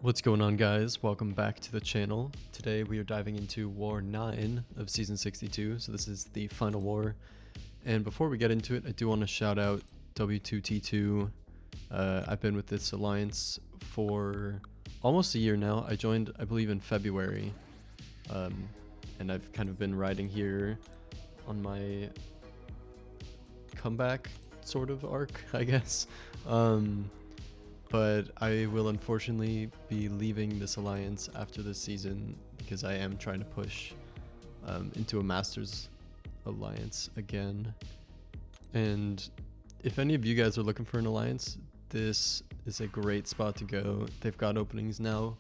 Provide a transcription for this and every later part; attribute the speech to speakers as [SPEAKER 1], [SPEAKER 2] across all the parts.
[SPEAKER 1] What's going on, guys? Welcome back to the channel. Today we are diving into War 9 of Season 62, so this is the final war. And before we get into it, I do want to shout out W2T2. I've been with this alliance for almost a year now. I joined, I believe, in February. And I've kind of been riding here on my comeback sort of arc, I guess. But I will unfortunately be leaving this alliance after this season because I am trying to push into a Masters alliance again. And if any of you guys are looking for an alliance, this is a great spot to go. They've got openings now.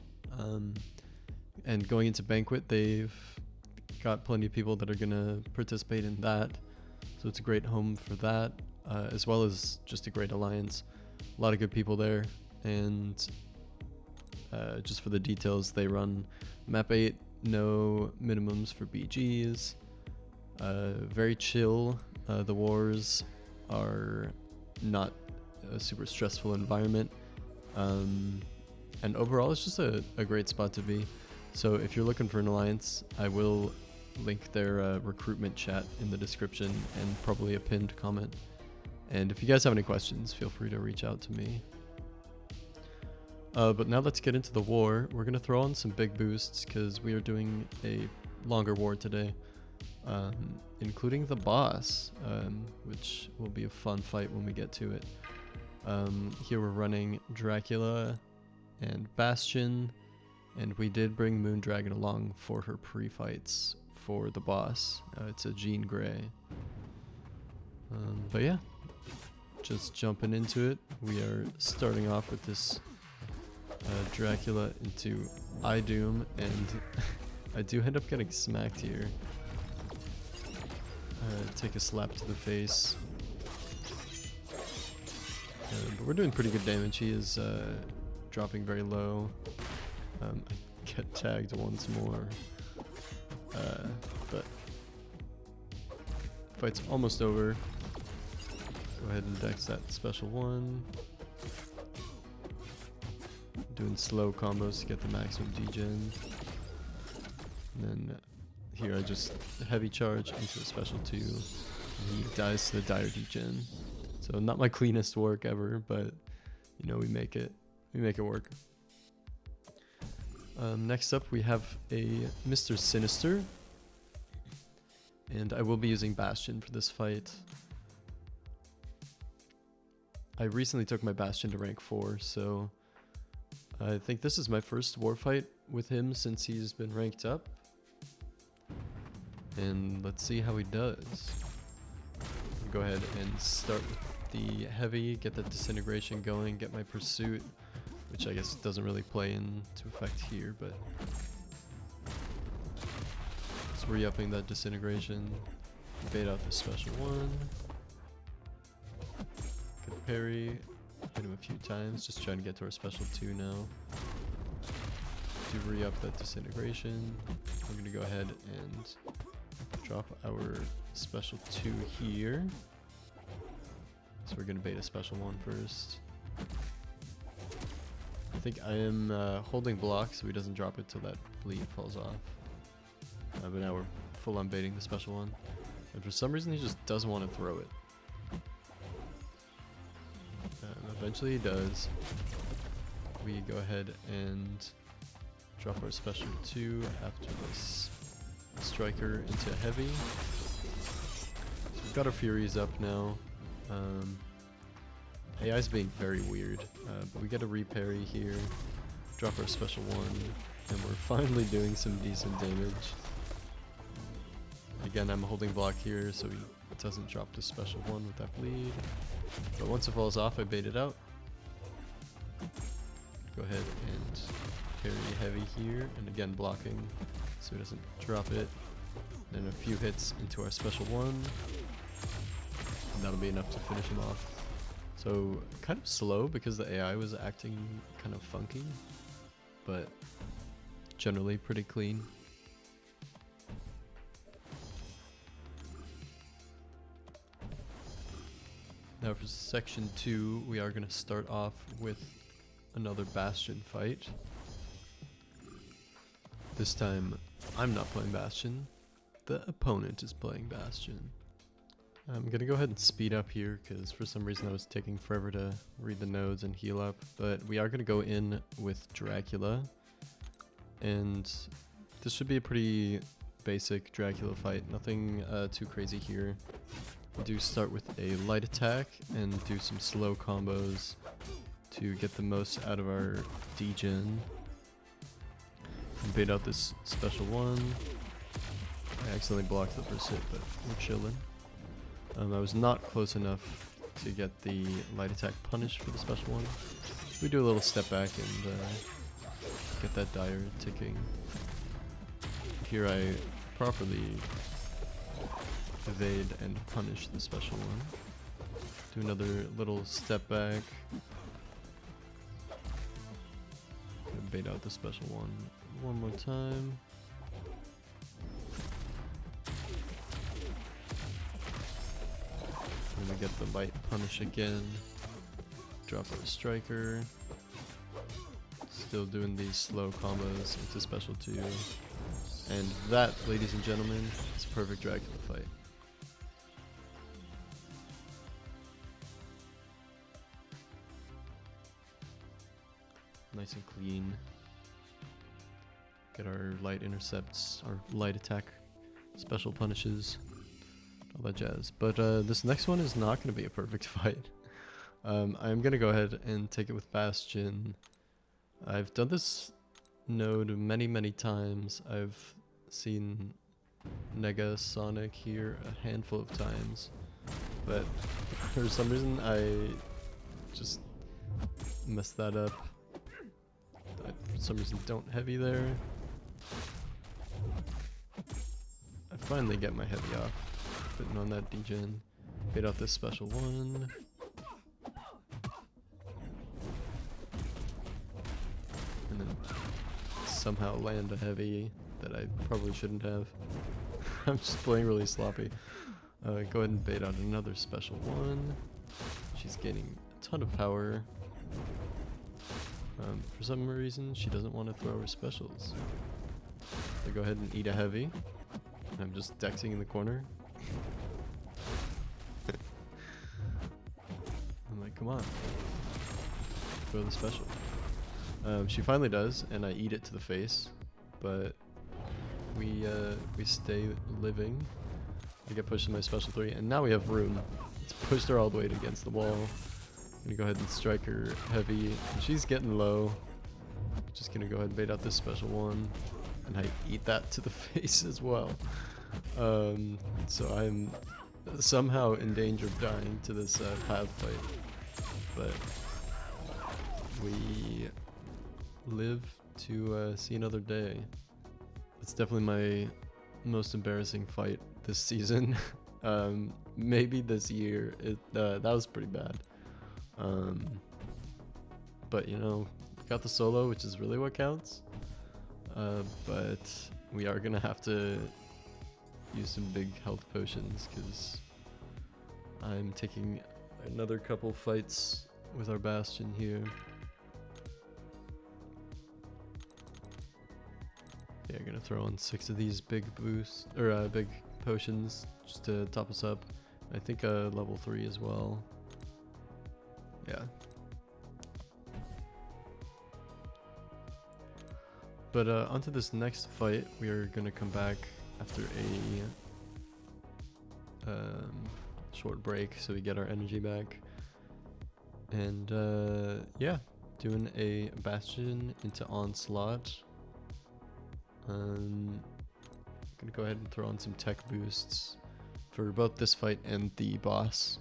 [SPEAKER 1] And going into Banquet, they've got plenty of people that are going to participate in that. So it's a great home for that, as well as just a great alliance. A lot of good people there, and just for the details, they run map 8, no minimums for BGs, very chill. The wars are not a super stressful environment, and overall it's just a great spot to be. So if you're looking for an alliance, I will link their recruitment chat in the description and probably a pinned comment. And if you guys have any questions, feel free to reach out to me. But now let's get into the war. We're going to throw on some big boosts because we are doing a longer war today, including the boss, which will be a fun fight when we get to it. Here we're running Dracula and Bastion, and we did bring Moondragon along for her pre-fights for the boss. It's a Jean Grey. But yeah. Just jumping into it, we are starting off with this Dracula into Idoom, and I do end up getting smacked here. Take a slap to the face. But we're doing pretty good damage. He is dropping very low. I get tagged once more. But fight's almost over. Go ahead and dex that special one. Doing slow combos to get the maximum degen. And then here I just heavy charge into a special 2. And he dies to the dire degen. So not my cleanest work ever, but you know, we make it work. Next up we have a Mr. Sinister. And I will be using Bastion for this fight. I recently took my Bastion to rank 4, so I think this is my first war fight with him since he's been ranked up. And let's see how he does. Go ahead and start with the heavy, get that disintegration going, get my pursuit, which I guess doesn't really play into effect here, but just re-upping that disintegration, bait out the special one. Parry, hit him a few times, just trying to get to our special 2 now. To re-up that disintegration, I'm going to go ahead and drop our special 2 here. So we're going to bait a special 1 first. I think I am holding block so he doesn't drop it till that bleed falls off. But now we're full on baiting the special 1. And for some reason he just doesn't want to throw it. Eventually he does. We go ahead and drop our special 2 after this striker into heavy. So we've got our Furies up now. AI's being very weird, but we get a re-parry here, drop our special 1, and we're finally doing some decent damage. Again, I'm holding block here so he doesn't drop the special 1 with that bleed. But once it falls off, I bait it out. Go ahead and parry heavy here, and again blocking so he doesn't drop it. Then a few hits into our special 1, and that'll be enough to finish him off. So kind of slow because the AI was acting kind of funky, but generally pretty clean. Now for section 2, we are going to start off with another Bastion fight. This time, I'm not playing Bastion. The opponent is playing Bastion. I'm gonna go ahead and speed up here because for some reason I was taking forever to read the nodes and heal up. But we are gonna go in with Dracula. And this should be a pretty basic Dracula fight. Nothing too crazy here. We do start with a light attack and do some slow combos to get the most out of our degen. Bait out this special one. I accidentally blocked the first hit, but we're chilling. I was not close enough to get the light attack punished for the special one. We do a little step back and get that dire ticking. Here I properly evade and punish the special one. Do another little step back. Bait out the special one more time. And we get the light punish again. Drop our striker. Still doing these slow combos into special 2. And that, ladies and gentlemen, is a perfect Dracula fight. Nice and clean. Get our light intercepts, our light attack, special punishes, all that jazz. But this next one is not going to be a perfect fight. I'm going to go ahead and take it with Bastion. I've done this node many times. I've seen Negasonic here a handful of times. But for some reason I just messed that up. I, for some reason, don't heavy there. I finally get my heavy off, putting on that degen. Bait out this special one. And then somehow land a heavy that I probably shouldn't have. I'm just playing really sloppy. Go ahead and bait out another special one. She's gaining a ton of power. For some reason, she doesn't want to throw her specials. So go ahead and eat a heavy. I'm just dexing in the corner. I'm like, come on. Throw the special. She finally does, and I eat it to the face. But we stay living. I get pushed to my special 3, and now we have room. Let's push her all the way against the wall. I'm gonna go ahead and strike her heavy. She's getting low. Just gonna go ahead and bait out this special one. And I eat that to the face as well. So I'm somehow in danger of dying to this path fight. But we live to see another day. It's definitely my most embarrassing fight this season. Maybe this year. That was pretty bad. But you know, got the solo, which is really what counts. But we are gonna have to use some big health potions because I'm taking another couple fights with our Bastion here. Yeah, I'm gonna throw on 6 of these big boosts or big potions just to top us up. I think level 3 as well. Yeah. But onto this next fight, we are gonna come back after a short break, so we get our energy back. And yeah, doing a Bastion into Onslaught. Gonna go ahead and throw on some tech boosts for both this fight and the boss,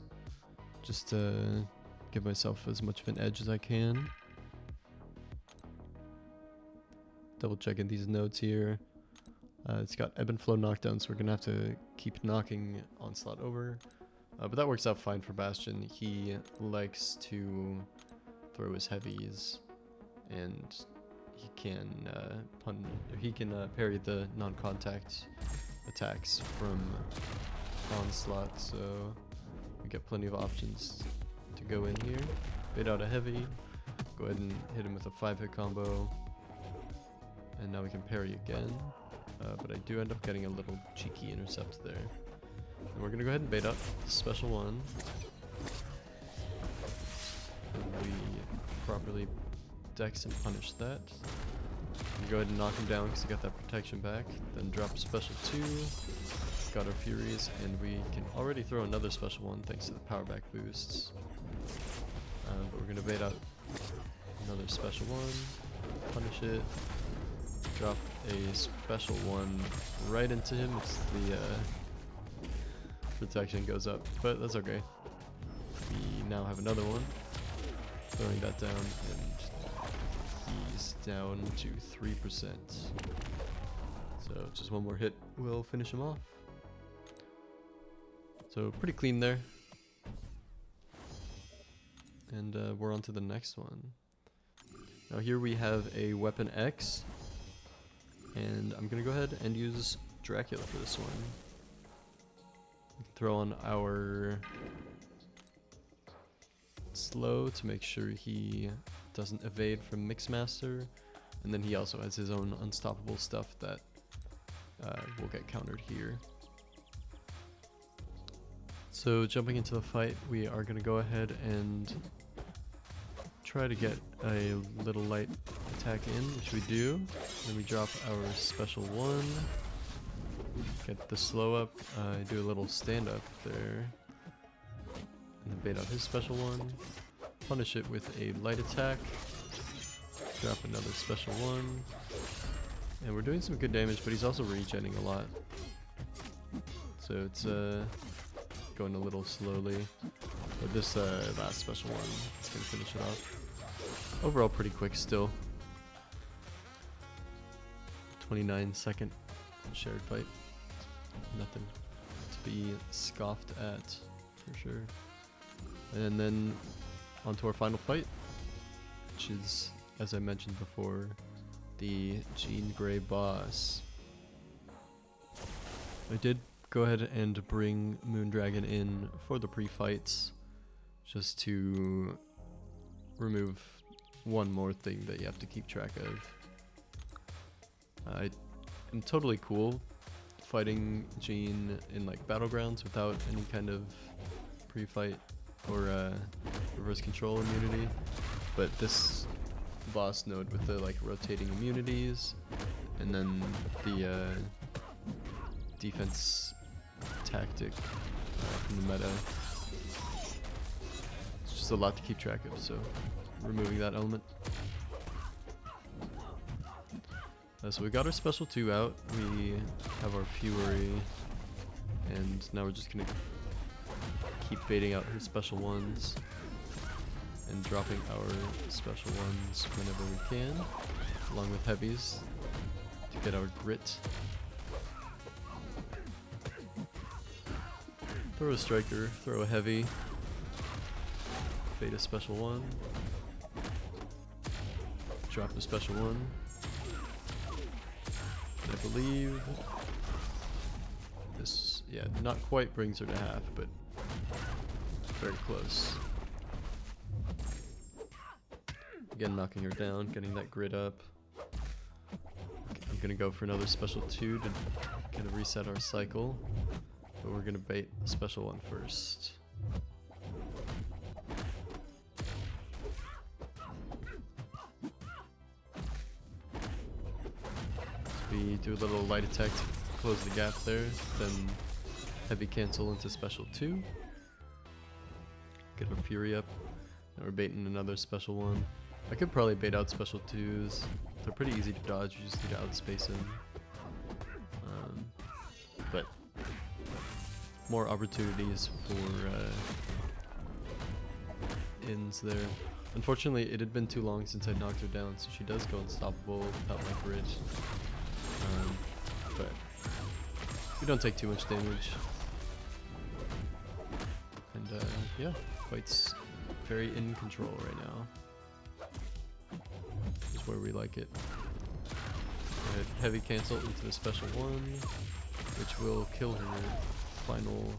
[SPEAKER 1] just to give myself as much of an edge as I can. Double checking these nodes here. It's got ebb and flow knockdown, so we're gonna have to keep knocking Onslaught over. But that works out fine for Bastion. He likes to throw his heavies, and he can parry the non-contact attacks from Onslaught. So we get plenty of options to go in here. Bait out a heavy. Go ahead and hit him with a 5-hit combo. And now we can parry again. But I do end up getting a little cheeky intercept there. And we're gonna go ahead and bait up the special one. And we properly dex and punish that. We go ahead and knock him down because he got that protection back. Then drop special 2. Got our Furies, and we can already throw another special one thanks to the power back boosts. But we're gonna bait out another special one, punish it, drop a special one right into him. It's the protection goes up, but that's okay. We now have another one, throwing that down, and he's down to 3%. So just one more hit will finish him off. So pretty clean there. And we're on to the next one. Now here we have a weapon X, and I'm gonna go ahead and use Dracula for this one. We can throw on our slow to make sure he doesn't evade from Mixmaster, and then he also has his own unstoppable stuff that will get countered here. So jumping into the fight, we are gonna go ahead and try to get a little light attack in, which we do. Then we drop our special 1, get the slow up, do a little stand up there, and then bait out his special 1, punish it with a light attack, drop another special 1, and we're doing some good damage, but he's also regenning a lot. So it's going a little slowly, but this last special one is going to finish it off. Overall pretty quick still. 29-second shared fight. Nothing to be scoffed at for sure. And then on to our final fight, which is, as I mentioned before, the Jean Grey boss. I did go ahead and bring Moondragon in for the pre-fights, just to remove one more thing that you have to keep track of. I am totally cool fighting Jean in like battlegrounds without any kind of pre-fight or reverse control immunity, but this boss node with the like rotating immunities and then the defense tactic from the meta, it's just a lot to keep track of, so removing that element. So we got our special 2 out, we have our Fury, and now we're just gonna keep baiting out her special 1s and dropping our special 1s whenever we can, along with heavies to get our grit. Throw a striker, throw a heavy, bait a special 1, drop a special 1, and I believe this, yeah, not quite brings her to half, but very close. Again, knocking her down, getting that grit up. I'm gonna go for another special 2 to kind of reset our cycle. But we're gonna bait a special 1 first. So we do a little light attack to close the gap there, then heavy cancel into special 2. Get our Fury up. Now we're baiting another special 1. I could probably bait out special 2s. They're pretty easy to dodge, you just need to outspace them. But more opportunities for ins there. Unfortunately, it had been too long since I knocked her down, so she does go unstoppable without my grid. But we don't take too much damage. And yeah, fight's very in control right now. This is where we like it. Go ahead, heavy cancel into the special 1, which will kill her final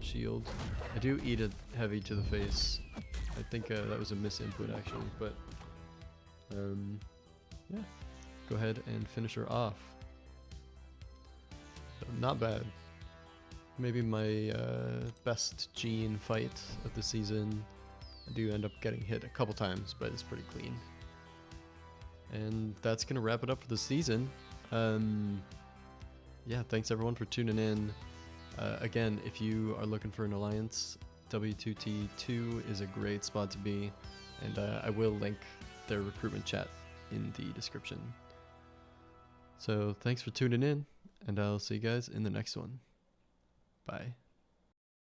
[SPEAKER 1] shield. I do eat a heavy to the face. I think that was a misinput actually, but yeah. go ahead and finish her off. So not bad. Maybe my best Jean fight of the season. I do end up getting hit a couple times, but it's pretty clean. And that's going to wrap it up for the season. Yeah, thanks everyone for tuning in. Again, if you are looking for an alliance, W2T2 is a great spot to be. And I will link their recruitment chat in the description. So thanks for tuning in, and I'll see you guys in the next one. Bye.